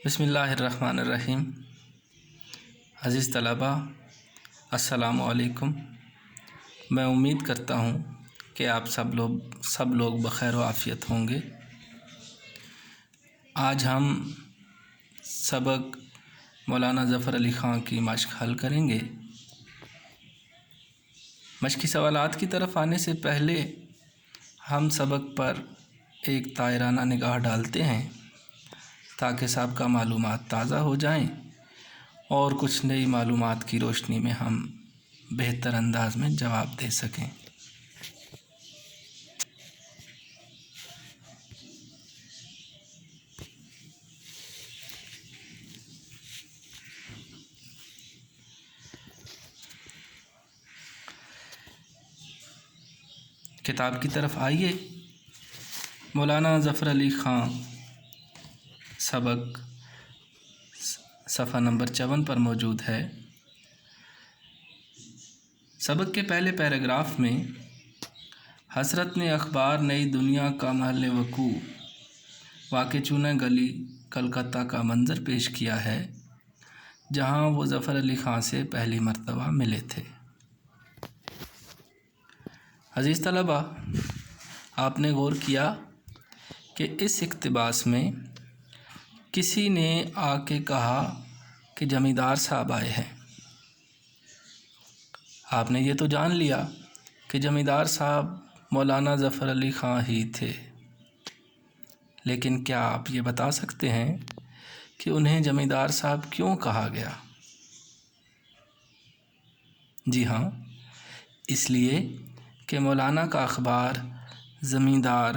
بسم اللہ الرحمن الرحیم۔ عزیز طلباء، السلام علیکم۔ میں امید کرتا ہوں کہ آپ سب لوگ بخیر و عافیت ہوں گے۔ آج ہم سبق مولانا ظفر علی خان کی مشق حل کریں گے۔ مشقی سوالات کی طرف آنے سے پہلے ہم سبق پر ایک طائرانہ نگاہ ڈالتے ہیں تاکہ سابقہ معلومات تازہ ہو جائیں اور کچھ نئی معلومات کی روشنی میں ہم بہتر انداز میں جواب دے سکیں۔ کتاب کی طرف آئیے۔ مولانا ظفر علی خان سبق صفحہ نمبر 54 پر موجود ہے۔ سبق کے پہلے پیراگراف میں حسرت نے اخبار نئی دنیا کا محل وقوع واقع چونہ گلی کلکتہ کا منظر پیش کیا ہے، جہاں وہ ظفر علی خان سے پہلی مرتبہ ملے تھے۔ عزیز طلباء، آپ نے غور کیا کہ اس اقتباس میں کسی نے آ کے کہا کہ جمیندار صاحب آئے ہیں۔ آپ نے یہ تو جان لیا کہ جمیندار صاحب مولانا ظفر علی خان ہی تھے، لیکن کیا آپ یہ بتا سکتے ہیں کہ انہیں جمیندار صاحب کیوں کہا گیا؟ جی ہاں، اس لیے کہ مولانا کا اخبار زمیندار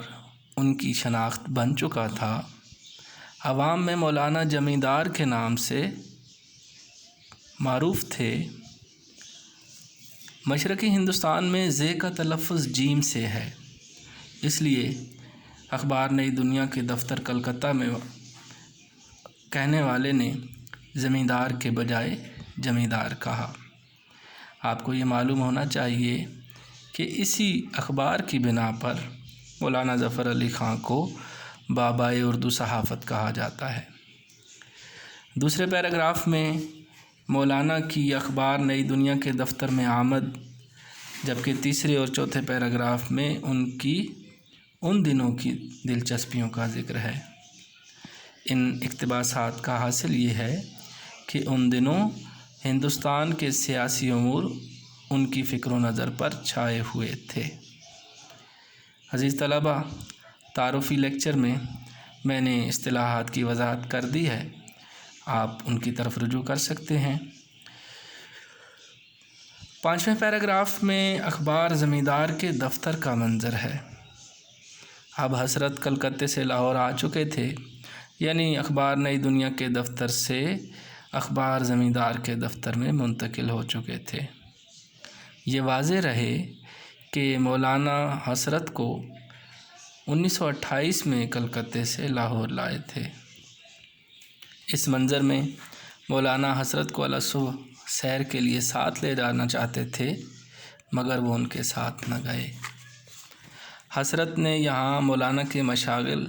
ان کی شناخت بن چکا تھا۔ عوام میں مولانا جمیندار کے نام سے معروف تھے۔ مشرقی ہندوستان میں ز کا تلفظ جیم سے ہے، اس لیے اخبار نئی دنیا کے دفتر کلکتہ میں کہنے والے نے زمیندار کے بجائے جمیندار کہا۔ آپ کو یہ معلوم ہونا چاہیے کہ اسی اخبار کی بنا پر مولانا ظفر علی خان کو بابائے اردو صحافت کہا جاتا ہے۔ دوسرے پیراگراف میں مولانا کی اخبار نئی دنیا کے دفتر میں آمد، جبکہ تیسرے اور چوتھے پیراگراف میں ان کی ان دنوں کی دلچسپیوں کا ذکر ہے۔ ان اقتباسات کا حاصل یہ ہے کہ ان دنوں ہندوستان کے سیاسی امور ان کی فکر و نظر پر چھائے ہوئے تھے۔ عزیز طلباء، تعارفی لیکچر میں نے اصطلاحات کی وضاحت کر دی ہے، آپ ان کی طرف رجوع کر سکتے ہیں۔ پانچویں پیراگراف میں اخبار زمیندار کے دفتر کا منظر ہے۔ اب حسرت کلکتہ سے لاہور آ چکے تھے، یعنی اخبار نئی دنیا کے دفتر سے اخبار زمیندار کے دفتر میں منتقل ہو چکے تھے۔ یہ واضح رہے کہ مولانا حسرت کو 1928 میں کلکتہ سے لاہور لائے تھے۔ اس منظر میں مولانا حسرت کو صبح سیر کے لیے ساتھ لے جانا چاہتے تھے، مگر وہ ان کے ساتھ نہ گئے۔ حسرت نے یہاں مولانا کے مشاغل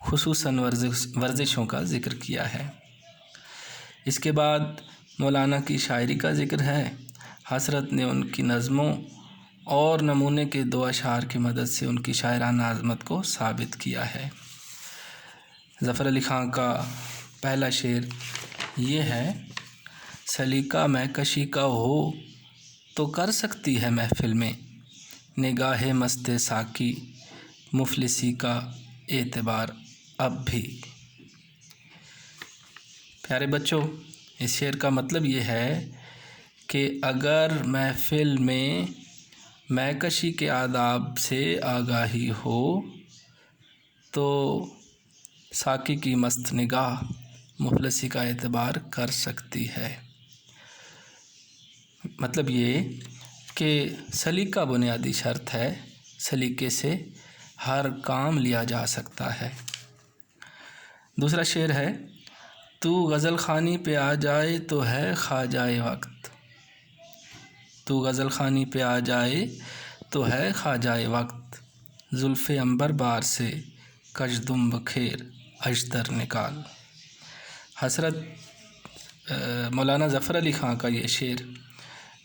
خصوصاً ورزشوں کا ذکر کیا ہے۔ اس کے بعد مولانا کی شاعری کا ذکر ہے۔ حسرت نے ان کی نظموں اور نمونے کے 2 اشعار کی مدد سے ان کی شاعرانہ عظمت کو ثابت کیا ہے۔ ظفر علی خان کا پہلا شعر یہ ہے: سلیقہ مہکشی کا ہو تو کر سکتی ہے محفل میں، نگاہ مست ساقی مفلسی کا اعتبار اب بھی۔ پیارے بچوں، اس شعر کا مطلب یہ ہے کہ اگر محفل میں مہکشی کے آداب سے آگاہی ہو تو ساقی کی مست نگاہ مفلسی کا اعتبار کر سکتی ہے۔ مطلب یہ کہ سلیقہ بنیادی شرط ہے، سلیقے سے ہر کام لیا جا سکتا ہے۔ دوسرا شعر ہے: تو غزل خوانی پہ آ جائے تو ہے خواجۂ وقت، تو غزل خوانی پہ آ جائے تو ہے خواجۂ وقت، زلف عنبر بار سے کژدم بخیر اژدر نکال۔ حضرت مولانا ظفر علی خان کا یہ شعر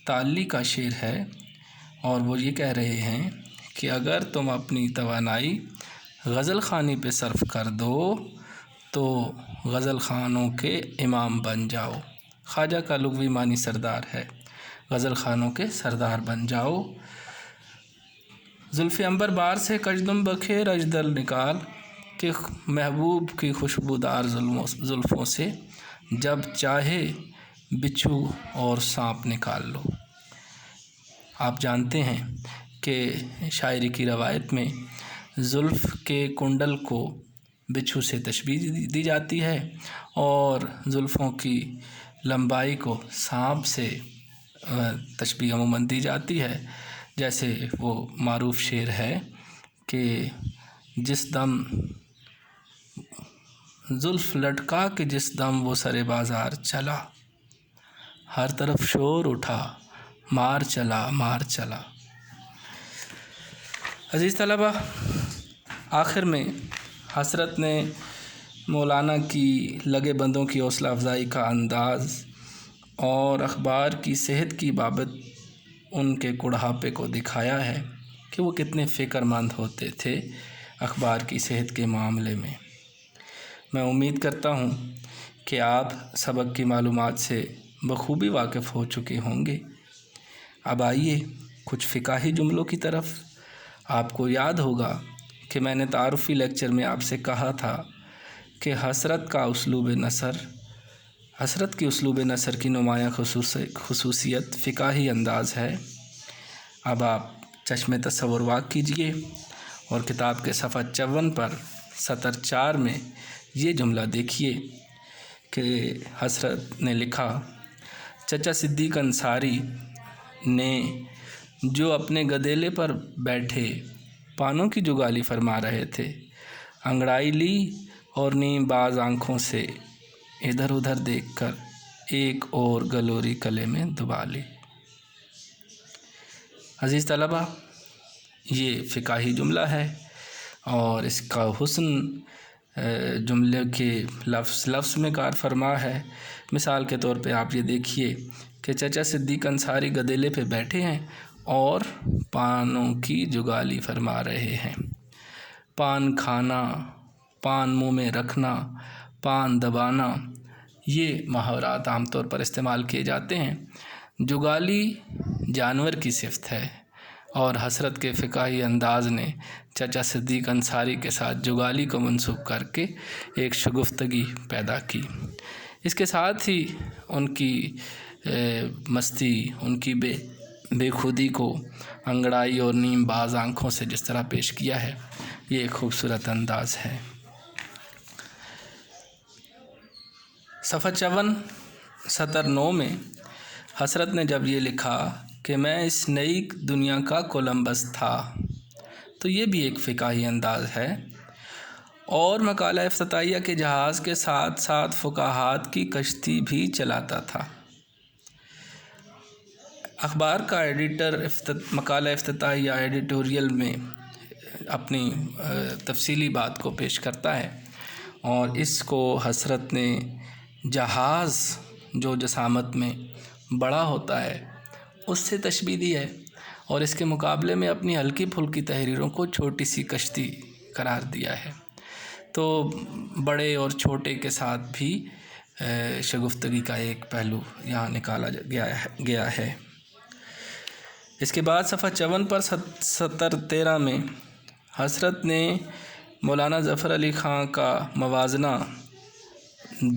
تعلی کا شعر ہے، اور وہ یہ کہہ رہے ہیں کہ اگر تم اپنی توانائی غزل خوانی پہ صرف کر دو تو غزل خوانوں کے امام بن جاؤ۔ خواجہ کا لغوی معنی سردار ہے، غزل خوانوں کے سردار بن جاؤ۔ زلف عنبر بار سے کجدم بخیر اجدل نکال، کہ محبوب کی خوشبودار زلفوں سے جب چاہے بچھو اور سانپ نکال لو۔ آپ جانتے ہیں کہ شاعری کی روایت میں زلف کے کنڈل کو بچھو سے تشبیہ دی جاتی ہے، اور زلفوں کی لمبائی کو سانپ سے تشبیہ عموماً دی جاتی ہے۔ جیسے وہ معروف شعر ہے کہ جس دم زلف لٹکا کہ جس دم وہ سرے بازار چلا، ہر طرف شور اٹھا مار چلا مار چلا۔ عزیز طلبہ، آخر میں حضرت نے مولانا کی لگے بندوں کی حوصلہ افزائی کا انداز اور اخبار کی صحت کی بابت ان کے بڑھاپے کو دکھایا ہے کہ وہ کتنے فکر مند ہوتے تھے اخبار کی صحت کے معاملے میں۔ میں امید کرتا ہوں کہ آپ سبق کی معلومات سے بخوبی واقف ہو چکے ہوں گے۔ اب آئیے کچھ فقاہی جملوں کی طرف۔ آپ کو یاد ہوگا کہ میں نے تعارفی لیکچر میں آپ سے کہا تھا کہ حضرت کی اسلوب نثر کی نمایاں خصوصیت فقاہی انداز ہے۔ اب آپ چشم تصور واق کیجئے اور کتاب کے صفحہ 54 پر سطر 4 میں یہ جملہ دیکھیے کہ حضرت نے لکھا، چچا صدیق انصاری نے جو اپنے گدیلے پر بیٹھے پانوں کی جگالی فرما رہے تھے، انگڑائی لی اور نیم باز آنکھوں سے ادھر ادھر دیکھ کر ایک اور گلوری گلے میں دبا لی۔ عزیز طلبہ، یہ فقاہی جملہ ہے اور اس کا حسن جملے کے لفظ میں کار فرما ہے۔ مثال کے طور پہ آپ یہ دیکھیے کہ چچا صدیق انصاری گدیلے پہ بیٹھے ہیں اور پانوں کی جگالی فرما رہے ہیں۔ پان کھانا، پان منہ میں رکھنا، پان دبانا، یہ محاورات عام طور پر استعمال کیے جاتے ہیں۔ جگالی جانور کی صفت ہے، اور حضرت کے فقاہی انداز نے چچا صدیق انصاری کے ساتھ جگالی کو منسوب کر کے ایک شگفتگی پیدا کی۔ اس کے ساتھ ہی ان کی مستی، ان کی بے خودی کو انگڑائی اور نیم باز آنکھوں سے جس طرح پیش کیا ہے، یہ ایک خوبصورت انداز ہے۔ صفحہ 54 سطر 9 میں حضرت نے جب یہ لکھا کہ میں اس نئی دنیا کا کولمبس تھا، تو یہ بھی ایک فقاہی انداز ہے۔ اور مقالہ افتتاحیہ کے جہاز کے ساتھ ساتھ فقہات کی کشتی بھی چلاتا تھا۔ اخبار کا ایڈیٹر مقالہ افتتاحیہ ایڈیٹوریل میں اپنی تفصیلی بات کو پیش کرتا ہے، اور اس کو حضرت نے جہاز جو جسامت میں بڑا ہوتا ہے اس سے تشبیہ دی ہے، اور اس کے مقابلے میں اپنی ہلکی پھلکی تحریروں کو چھوٹی سی کشتی قرار دیا ہے۔ تو بڑے اور چھوٹے کے ساتھ بھی شگفتگی کا ایک پہلو یہاں نکالا گیا ہے۔ اس کے بعد صفحہ 54 پر سطر 13 میں حضرت نے مولانا ظفر علی خان کا موازنہ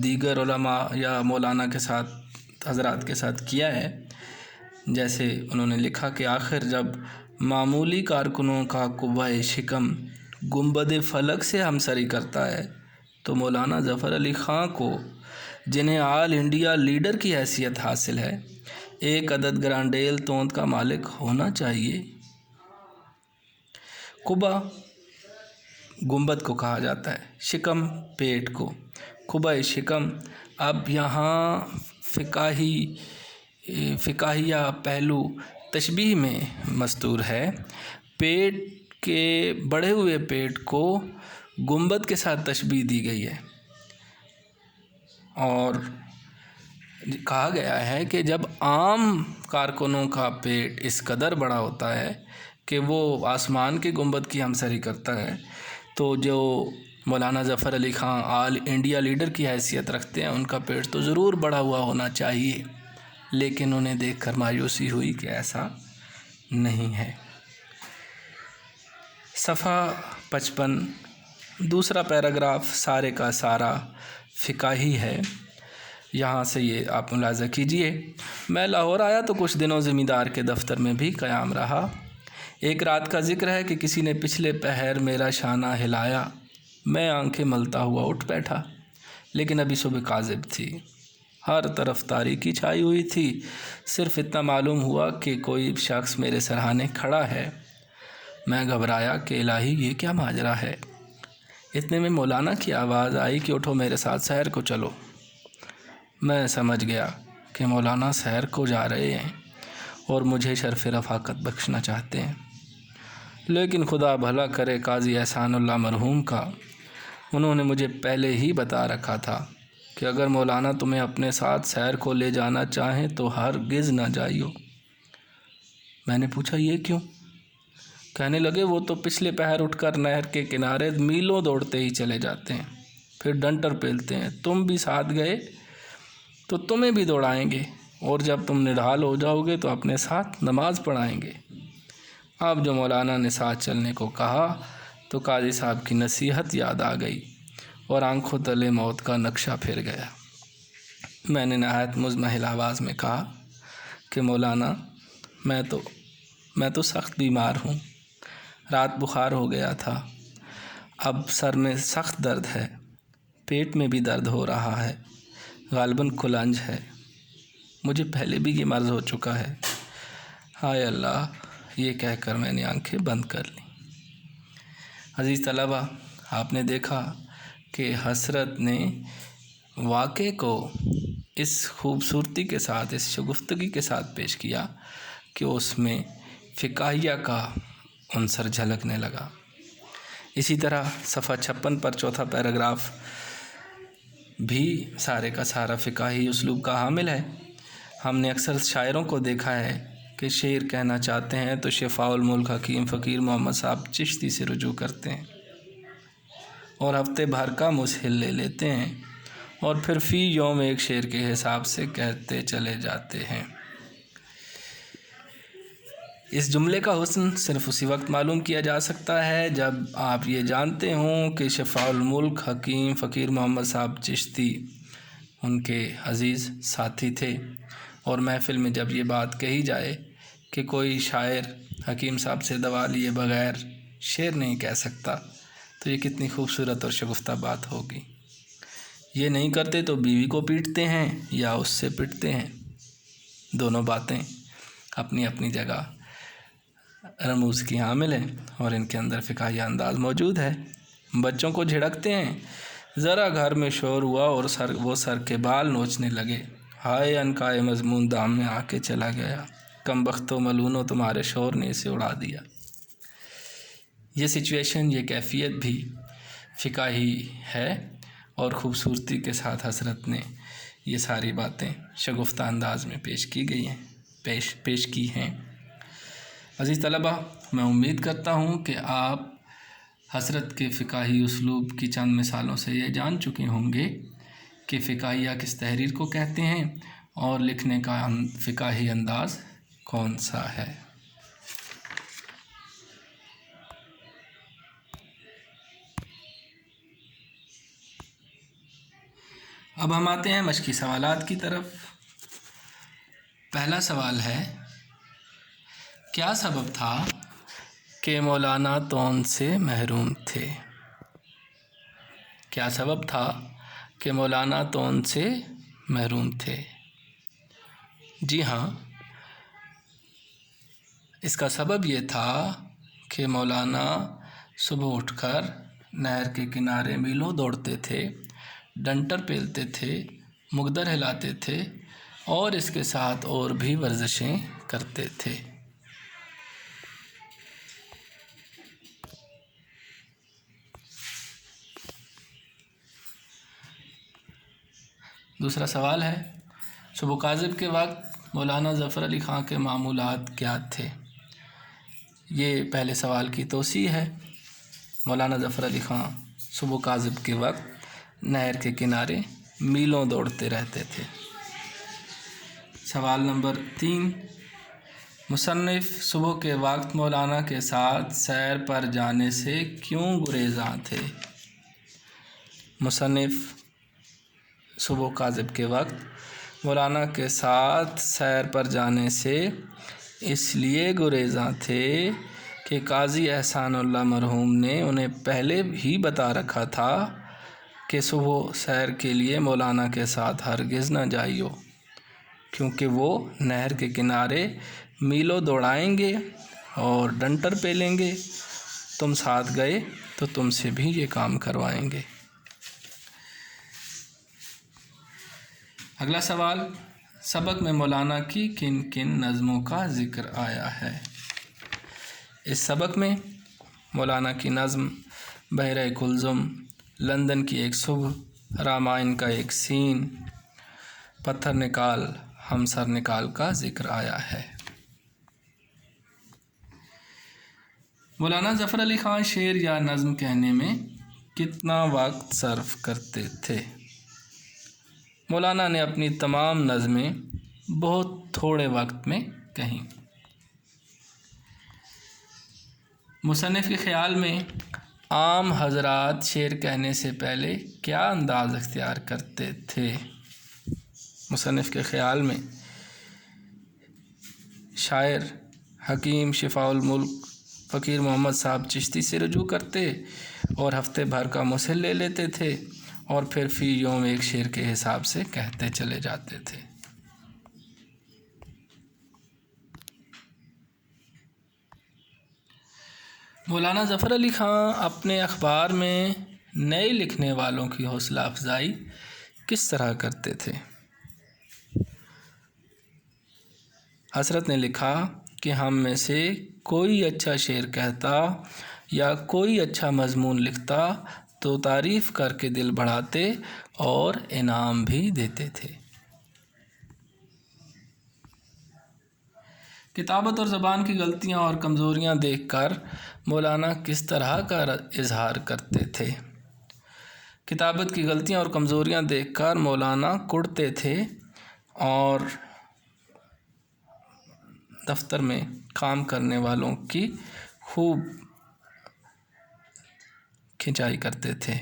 دیگر علماء یا مولانا کے ساتھ حضرات کے ساتھ کیا ہے۔ جیسے انہوں نے لکھا کہ آخر جب معمولی کارکنوں کا قوہ شکم گنبد فلک سے ہمسری کرتا ہے تو مولانا ظفر علی خان کو، جنہیں آل انڈیا لیڈر کی حیثیت حاصل ہے، ایک عدد گرانڈیل توند کا مالک ہونا چاہیے۔ قبہ گنبد کو کہا جاتا ہے، شکم پیٹ کو، قبہ شکم۔ اب یہاں فقاہیہ پہلو تشبیہ میں مستور ہے۔ پیٹ کے بڑھے ہوئے پیٹ کو گنبد کے ساتھ تشبیہ دی گئی ہے، اور کہا گیا ہے کہ جب عام کارکنوں کا پیٹ اس قدر بڑا ہوتا ہے کہ وہ آسمان کے گنبد کی ہمسری کرتا ہے، تو جو مولانا ظفر علی خان آل انڈیا لیڈر کی حیثیت رکھتے ہیں ان کا پیٹ تو ضرور بڑا ہوا ہونا چاہیے، لیکن انہیں دیکھ کر مایوسی ہوئی کہ ایسا نہیں ہے۔ صفحہ 55 دوسرا پیراگراف سارے کا سارا فقاہی ہے۔ یہاں سے یہ آپ ملاحظہ کیجئے، میں لاہور آیا تو کچھ دنوں زمیندار کے دفتر میں بھی قیام رہا۔ ایک رات کا ذکر ہے کہ کسی نے پچھلے پہر میرا شانہ ہلایا، میں آنکھیں ملتا ہوا اٹھ بیٹھا، لیکن ابھی صبح کاذب تھی، ہر طرف تاریکی چھائی ہوئی تھی، صرف اتنا معلوم ہوا کہ کوئی شخص میرے سرہانے کھڑا ہے۔ میں گھبرایا کہ الہی یہ کیا ماجرا ہے۔ اتنے میں مولانا کی آواز آئی کہ اٹھو میرے ساتھ سیر کو چلو۔ میں سمجھ گیا کہ مولانا سیر کو جا رہے ہیں اور مجھے شرف رفاقت بخشنا چاہتے ہیں، لیکن خدا بھلا کرے قاضی احسان اللہ مرحوم کا، انہوں نے مجھے پہلے ہی بتا رکھا تھا کہ اگر مولانا تمہیں اپنے ساتھ سیر کو لے جانا چاہیں تو ہرگز نہ جائیو۔ میں نے پوچھا یہ کیوں؟ کہنے لگے وہ تو پچھلے پہر اٹھ کر نہر کے کنارے میلوں دوڑتے ہی چلے جاتے ہیں، پھر ڈنٹر پیلتے ہیں، تم بھی ساتھ گئے تو تمہیں بھی دوڑائیں گے، اور جب تم نڈھال ہو جاؤ گے تو اپنے ساتھ نماز پڑھائیں گے۔ اب جو مولانا نے ساتھ چلنے کو کہا تو قاضی صاحب کی نصیحت یاد آ گئی اور آنکھوں تلے موت کا نقشہ پھر گیا۔ میں نے نہایت مزمحل آواز میں کہا کہ مولانا میں تو سخت بیمار ہوں، رات بخار ہو گیا تھا، اب سر میں سخت درد ہے، پیٹ میں بھی درد ہو رہا ہے، غالباً کلنج ہے، مجھے پہلے بھی یہ مرض ہو چکا ہے۔ ہائے اللہ، یہ کہہ کر میں نے آنکھیں بند کر لیں۔ عزیز طلبہ، آپ نے دیکھا کہ حضرت نے واقعے کو اس خوبصورتی کے ساتھ، اس شگفتگی کے ساتھ پیش کیا کہ اس میں فقاہیہ کا عنصر جھلکنے لگا۔ اسی طرح صفحہ 56 پر چوتھا پیراگراف بھی سارے کا سارا فقاہی اسلوب کا حامل ہے۔ ہم نے اکثر شاعروں کو دیکھا ہے کہ شعر کہنا چاہتے ہیں تو شفاء الملک حکیم فقیر محمد صاحب چشتی سے رجوع کرتے ہیں اور ہفتے بھر کا مسحل لے لیتے ہیں اور پھر فی یوم ایک شعر کے حساب سے کہتے چلے جاتے ہیں۔ اس جملے کا حسن صرف اسی وقت معلوم کیا جا سکتا ہے جب آپ یہ جانتے ہوں کہ شفاء الملک حکیم فقیر محمد صاحب چشتی ان کے عزیز ساتھی تھے، اور محفل میں جب یہ بات کہی جائے کہ کوئی شاعر حکیم صاحب سے دوا لیے بغیر شعر نہیں کہہ سکتا تو یہ کتنی خوبصورت اور شگفتہ بات ہوگی۔ یہ نہیں کرتے تو بیوی کو پیٹتے ہیں یا اس سے پٹتے ہیں۔ دونوں باتیں اپنی اپنی جگہ رموز کی حامل ہیں اور ان کے اندر فقاہی انداز موجود ہے۔ بچوں کو جھڑکتے ہیں، ذرا گھر میں شور ہوا اور وہ سر کے بال نوچنے لگے، ہائے عنقائے مضمون دام میں آ کے چلا گیا، کم بختو ملونو تمہارے شور نے اسے اڑا دیا۔ یہ سچویشن، یہ کیفیت بھی فقاہی ہے اور خوبصورتی کے ساتھ حضرت نے یہ ساری باتیں شگفتہ انداز میں پیش کی ہیں۔ عزیز طلبہ، میں امید کرتا ہوں کہ آپ حضرت کے فقاہی اسلوب کی چند مثالوں سے یہ جان چکے ہوں گے کہ فقاہیہ کس تحریر کو کہتے ہیں اور لکھنے کا فقاہی انداز کون سا ہے۔ اب ہم آتے ہیں مشقی سوالات کی طرف۔ پہلا سوال ہے، کیا سبب تھا کہ مولانا تون سے محروم تھے؟ کیا سبب تھا کہ مولانا تون سے محروم تھے؟ جی ہاں، اس کا سبب یہ تھا کہ مولانا صبح اٹھ کر نہر کے کنارے میلوں دوڑتے تھے، ڈنٹر پیلتے تھے، مقدر ہلاتے تھے اور اس کے ساتھ اور بھی ورزشیں کرتے تھے۔ دوسرا سوال ہے، صبح کاذب کے وقت مولانا ظفر علی خان کے معمولات کیا تھے؟ یہ پہلے سوال کی توسیع ہے۔ مولانا ظفر علی خان صبح کاذب کے وقت نہر کے کنارے میلوں دوڑتے رہتے تھے۔ سوال نمبر 3، مصنف صبح کے وقت مولانا کے ساتھ سیر پر جانے سے کیوں گریزاں تھے؟ مصنف صبح کاذب کے وقت مولانا کے ساتھ سیر پر جانے سے اس لیے گریزاں تھے کہ قاضی احسان اللہ مرحوم نے انہیں پہلے ہی بتا رکھا تھا کہ صبح سیر کے لیے مولانا کے ساتھ ہرگز نہ جائیو، کیونکہ وہ نہر کے کنارے میلوں دوڑائیں گے اور ڈنٹر پیلیں گے، تم ساتھ گئے تو تم سے بھی یہ کام کروائیں گے۔ اگلا سوال، سبق میں مولانا کی کن کن نظموں کا ذکر آیا ہے؟ اس سبق میں مولانا کی نظم بحر کلزم، لندن کی ایک صبح، رامائن کا ایک سین، پتھر نکال ہم سر نکال کا ذکر آیا ہے۔ مولانا ظفر علی خان شعر یا نظم کہنے میں کتنا وقت صرف کرتے تھے؟ مولانا نے اپنی تمام نظمیں بہت تھوڑے وقت میں کہیں۔ مصنف کے خیال میں عام حضرات شعر کہنے سے پہلے کیا انداز اختیار کرتے تھے؟ مصنف کے خیال میں شاعر حکیم شفاء الملک فقیر محمد صاحب چشتی سے رجوع کرتے اور ہفتے بھر کا مسل لے لیتے تھے اور پھر فی یوم ایک شعر کے حساب سے کہتے چلے جاتے تھے۔ مولانا ظفر علی خان اپنے اخبار میں نئے لکھنے والوں کی حوصلہ افزائی کس طرح کرتے تھے؟ حسرت نے لکھا کہ ہم میں سے کوئی اچھا شعر کہتا یا کوئی اچھا مضمون لکھتا تو تعریف کر کے دل بڑھاتے اور انعام بھی دیتے تھے۔ کتابت اور زبان کی غلطیاں اور کمزوریاں دیکھ کر مولانا کس طرح کا اظہار کرتے تھے؟ کتابت کی غلطیاں اور کمزوریاں دیکھ کر مولانا کڑتے تھے اور دفتر میں کام کرنے والوں کی خوب کھنچائی کرتے تھے۔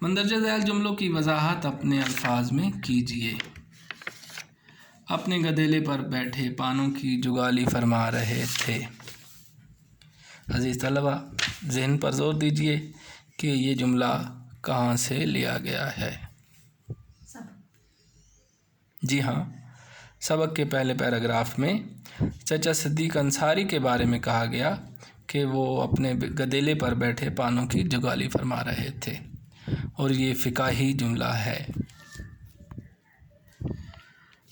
مندرجہ ذیل جملوں کی وضاحت اپنے الفاظ میں کیجیے۔ اپنے گدیلے پر بیٹھے پانوں کی جگالی فرما رہے تھے۔ عزیز طلبہ، ذہن پر زور دیجیے کہ یہ جملہ کہاں سے لیا گیا ہے؟ جی ہاں، سبق کے پہلے پیراگراف میں چچا صدیق انصاری کے بارے میں کہا گیا کہ وہ اپنے گدیلے پر بیٹھے پانوں کی جگالی فرما رہے تھے، اور یہ فقاہی جملہ ہے۔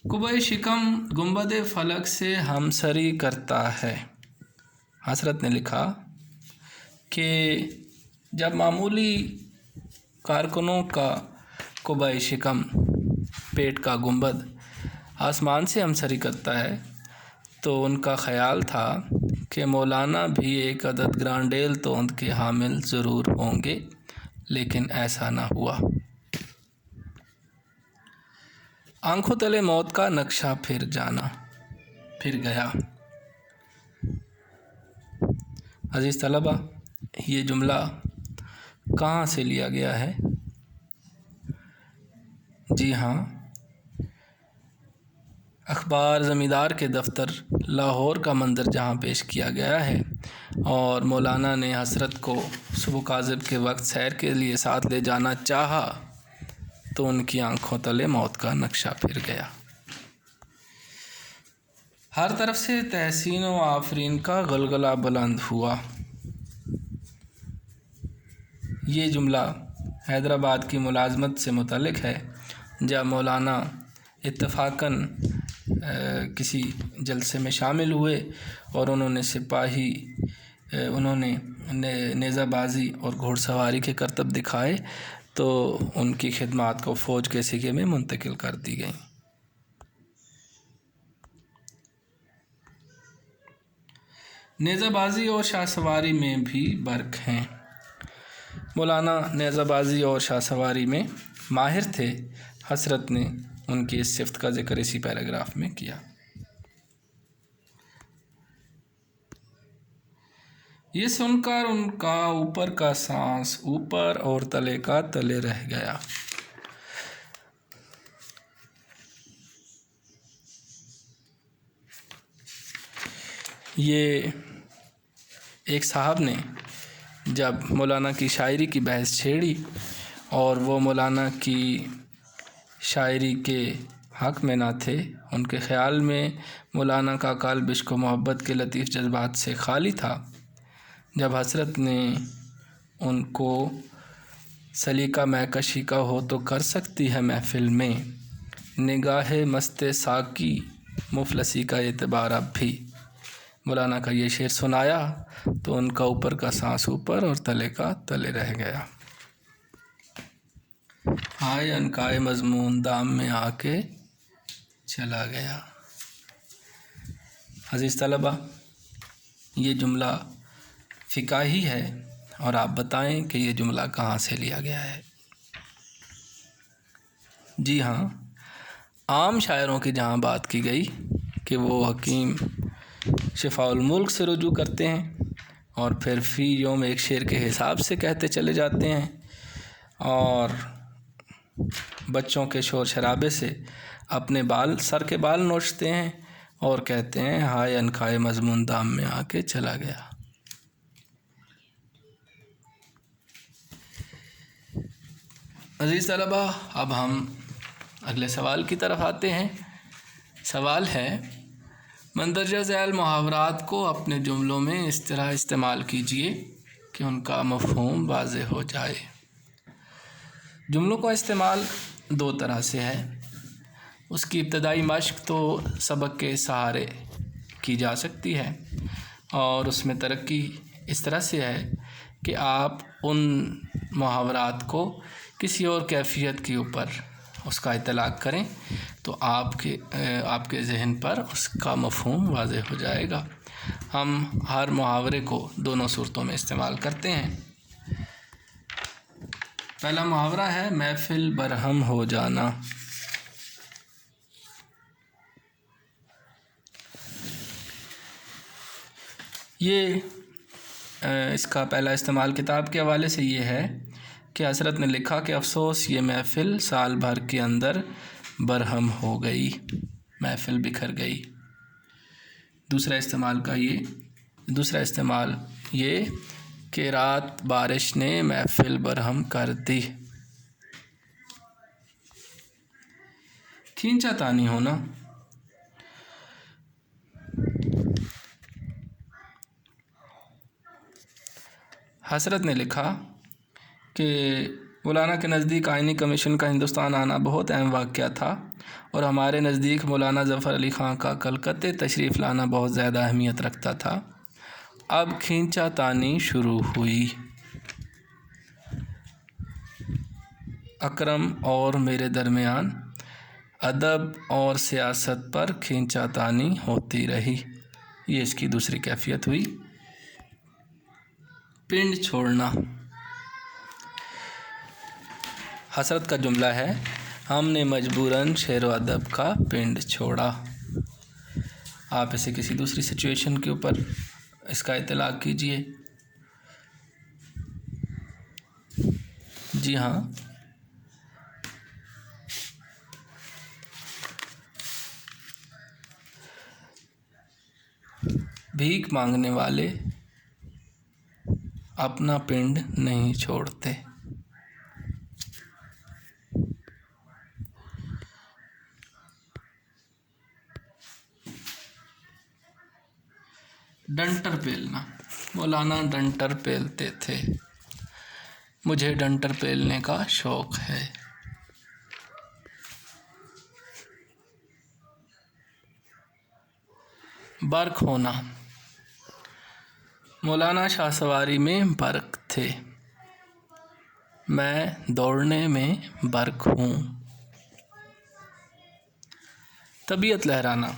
قبہ شکم گنبد فلک سے ہمسری کرتا ہے۔ حسرت نے لکھا کہ جب معمولی کارکنوں کا قبہ شکم، پیٹ کا گنبد، آسمان سے ہمسری کرتا ہے تو ان کا خیال تھا کہ مولانا بھی ایک عدد گرانڈیل توند کے حامل ضرور ہوں گے، لیکن ایسا نہ ہوا۔ آنکھوں تلے موت کا نقشہ پھر گیا۔ عزیز طلبہ، یہ جملہ کہاں سے لیا گیا ہے؟ جی ہاں، اخبار زمیندار کے دفتر لاہور کا منظر جہاں پیش کیا گیا ہے اور مولانا نے حسرت کو صبح کاذب کے وقت سیر کے لیے ساتھ لے جانا چاہا تو ان کی آنکھوں تلے موت کا نقشہ پھر گیا۔ ہر طرف سے تحسین و آفرین کا غلغلہ بلند ہوا۔ یہ جملہ حیدرآباد کی ملازمت سے متعلق ہے، جب مولانا اتفاقاً کسی جلسے میں شامل ہوئے اور انہوں نے نیزہ بازی اور گھوڑ سواری کے کرتب دکھائے تو ان کی خدمات کو فوج کے سکے میں منتقل کر دی گئیں۔ نیزہ بازی اور شاہ سواری میں بھی برق ہیں۔ مولانا نیزہ بازی اور شاہ سواری میں ماہر تھے۔ حضرت نے ان کی اس صفت کا ذکر اسی پیراگراف میں کیا۔ یہ سن کر ان کا اوپر کا سانس اوپر اور تلے کا تلے رہ گیا۔ یہ ایک صاحب نے جب مولانا کی شاعری کی بحث چھیڑی اور وہ مولانا کی شاعری کے حق میں نہ تھے، ان کے خیال میں مولانا کا قلب عشق و محبت کے لطیف جذبات سے خالی تھا۔ جب حضرت نے ان کو سلیقہ مہکشی کا ہو تو کر سکتی ہے محفل میں، نگاہ مست ساقی مفلسی کا اعتبار اب بھی، مولانا کا یہ شعر سنایا تو ان کا اوپر کا سانس اوپر اور تلے کا تلے رہ گیا۔ ہائے عنقائے مضمون دام میں آ کے چلا گیا۔ عزیز طلبہ، یہ جملہ فقاہی ہے اور آپ بتائیں کہ یہ جملہ کہاں سے لیا گیا ہے؟ جی ہاں، عام شاعروں کی جہاں بات کی گئی کہ وہ حکیم شفاء الملک سے رجوع کرتے ہیں اور پھر فی یوم ایک شعر کے حساب سے کہتے چلے جاتے ہیں، اور بچوں کے شور شرابے سے اپنے سر کے بال نوچتے ہیں اور کہتے ہیں ہائے عنقائے مضمون دام میں آ کے چلا گیا۔ عزیز طلبہ، اب ہم اگلے سوال کی طرف آتے ہیں۔ سوال ہے، مندرجہ ذیل محاورات کو اپنے جملوں میں اس طرح استعمال کیجیے کہ ان کا مفہوم واضح ہو جائے۔ جملوں کا استعمال دو طرح سے ہے۔ اس کی ابتدائی مشق تو سبق کے سہارے کی جا سکتی ہے، اور اس میں ترقی اس طرح سے ہے کہ آپ ان محاورات کو کسی اور کیفیت کے اوپر اس کا اطلاق کریں تو آپ کے ذہن پر اس کا مفہوم واضح ہو جائے گا۔ ہم ہر محاورے کو دونوں صورتوں میں استعمال کرتے ہیں۔ پہلا محاورہ ہے محفل برہم ہو جانا۔ یہ اس کا پہلا استعمال کتاب کے حوالے سے یہ ہے کہ حضرت نے لکھا کہ افسوس یہ محفل سال بھر کے اندر برہم ہو گئی، محفل بکھر گئی۔ دوسرا استعمال یہ کہ رات بارش نے محفل برہم کر دی۔ کھینچا تانی ہونا۔ حضرت نے لکھا کہ مولانا کے نزدیک آئینی کمیشن کا ہندوستان آنا بہت اہم واقعہ تھا، اور ہمارے نزدیک مولانا ظفر علی خان کا کلکتے تشریف لانا بہت زیادہ اہمیت رکھتا تھا۔ اب کھینچا تانی شروع ہوئی۔ اکرم اور میرے درمیان ادب اور سیاست پر کھینچا تانی ہوتی رہی۔ یہ اس کی دوسری کیفیت ہوئی۔ پنڈ چھوڑنا۔ حضرت کا جملہ ہے، ہم نے مجبوراً شعر و ادب کا پنڈ چھوڑا۔ آپ اسے کسی دوسری سچویشن کے اوپر اس کا اطلاق کیجئے۔ جی ہاں، بھیک مانگنے والے اپنا پنڈ نہیں چھوڑتے۔ ڈنٹر پیلنا۔ مولانا ڈنٹر پیلتے تھے۔ مجھے ڈنٹر پیلنے کا شوق ہے۔ برق ہونا۔ مولانا شاہ سواری میں برق تھے۔ میں دوڑنے میں برق ہوں۔ طبیعت لہرانا،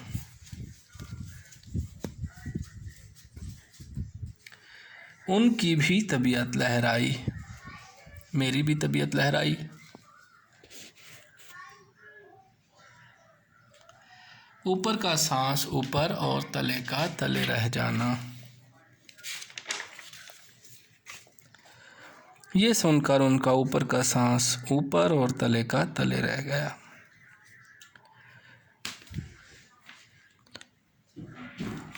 ان کی بھی طبیعت لہرائی، میری بھی طبیعت لہرائی۔ اوپر کا سانس اوپر اور تلے کا تلے رہ جانا، یہ سن کر ان کا اوپر کا سانس اوپر اور تلے کا تلے رہ گیا۔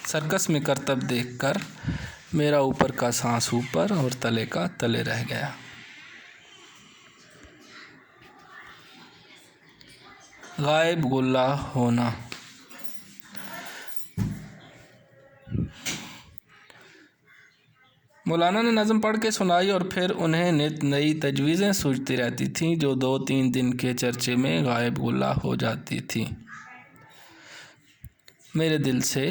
سرکس میں کرتب دیکھ کر میرا اوپر کا سانس اوپر اور تلے کا تلے رہ گیا۔ غائب غلہ ہونا، مولانا نے نظم پڑھ کے سنائی اور پھر انہیں نت نئی تجویزیں سوچتی رہتی تھیں جو 2-3 دن کے چرچے میں غائب غلہ ہو جاتی تھیں۔ میرے دل سے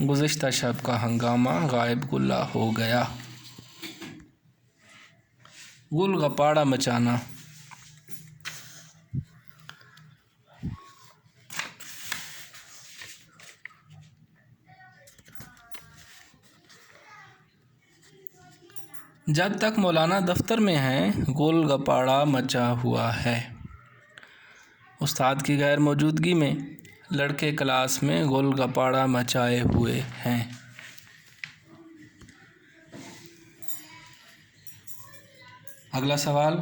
گزشتہ شب کا ہنگامہ غائب غلہ ہو گیا۔ گل گپاڑا مچانا، جب تک مولانا دفتر میں ہیں گل گپاڑا مچا ہوا ہے۔ استاد کی غیر موجودگی میں لڑکے کلاس میں گل گپاڑا مچائے ہوئے ہیں۔ اگلا سوال،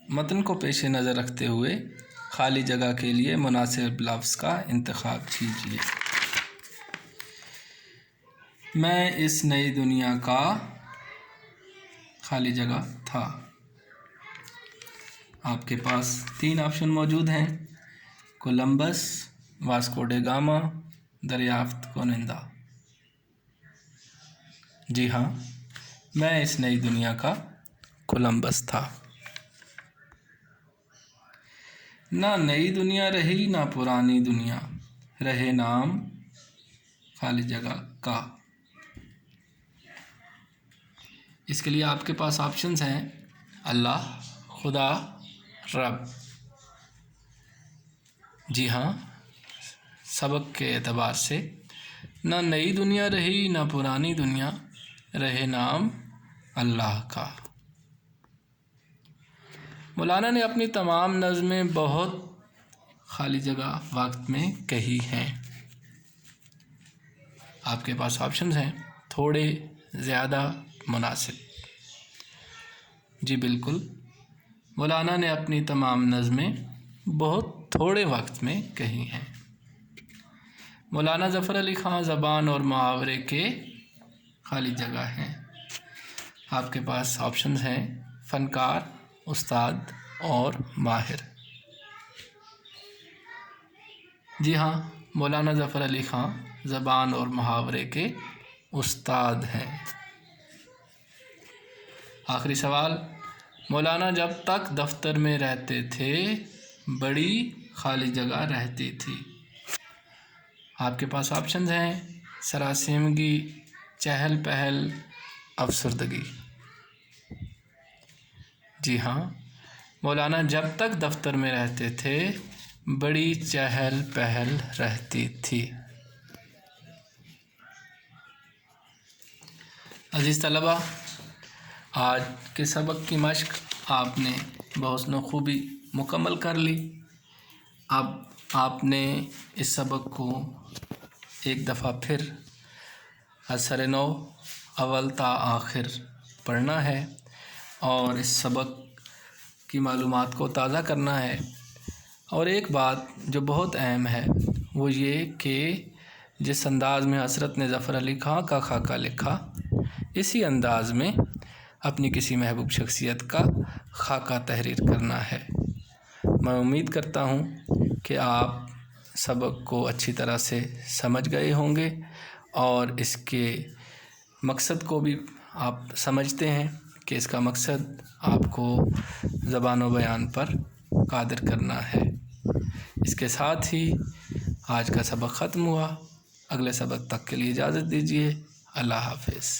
متن کو پیش نظر رکھتے ہوئے خالی جگہ کے لیے مناسب لفظ کا انتخاب کیجیے۔ میں اس نئی دنیا کا خالی جگہ تھا۔ آپ کے پاس 3 آپشن موجود ہیں: کولمبس، واسکو ڈے گاما، دریافت کنندہ۔ جی ہاں، میں اس نئی دنیا کا کولمبس تھا۔ نہ نئی دنیا رہی نہ پرانی دنیا، رہے نام خالی جگہ کا۔ اس کے لیے آپ کے پاس آپشنز ہیں: اللہ، خدا، رب۔ جی ہاں، سبق کے اعتبار سے نہ نئی دنیا رہی نہ پرانی دنیا، رہے نام اللہ کا۔ مولانا نے اپنی تمام نظمیں بہت خالی جگہ وقت میں کہی ہیں۔ آپ کے پاس آپشنز ہیں: تھوڑے، زیادہ، مناسب۔ جی بالکل، مولانا نے اپنی تمام نظمیں بہت تھوڑے وقت میں کہی ہیں۔ مولانا ظفر علی خاں زبان اور محاورے کے خالی جگہ ہیں۔ آپ کے پاس آپشنز ہیں: فنکار، استاد اور ماہر۔ جی ہاں، مولانا ظفر علی خاں زبان اور محاورے کے استاد ہیں۔ آخری سوال، مولانا جب تک دفتر میں رہتے تھے بڑی خالی جگہ رہتی تھی۔ آپ کے پاس آپشنز ہیں: سراسیمگی، چہل پہل، افسردگی۔ جی ہاں، مولانا جب تک دفتر میں رہتے تھے بڑی چہل پہل رہتی تھی۔ عزیز طلبہ، آج کے سبق کی مشق آپ نے بحسن و خوبی مکمل کر لی۔ اب آپ نے اس سبق کو ایک دفعہ پھر از سر نو اول تا آخر پڑھنا ہے اور اس سبق کی معلومات کو تازہ کرنا ہے۔ اور ایک بات جو بہت اہم ہے وہ یہ کہ جس انداز میں حضرت نے ظفر علی خاں کا خاکہ لکھا، اسی انداز میں اپنی کسی محبوب شخصیت کا خاکہ تحریر کرنا ہے۔ میں امید کرتا ہوں کہ آپ سبق کو اچھی طرح سے سمجھ گئے ہوں گے اور اس کے مقصد کو بھی آپ سمجھتے ہیں کہ اس کا مقصد آپ کو زبان و بیان پر قادر کرنا ہے۔ اس کے ساتھ ہی آج کا سبق ختم ہوا۔ اگلے سبق تک کے لیے اجازت دیجیے۔ اللہ حافظ۔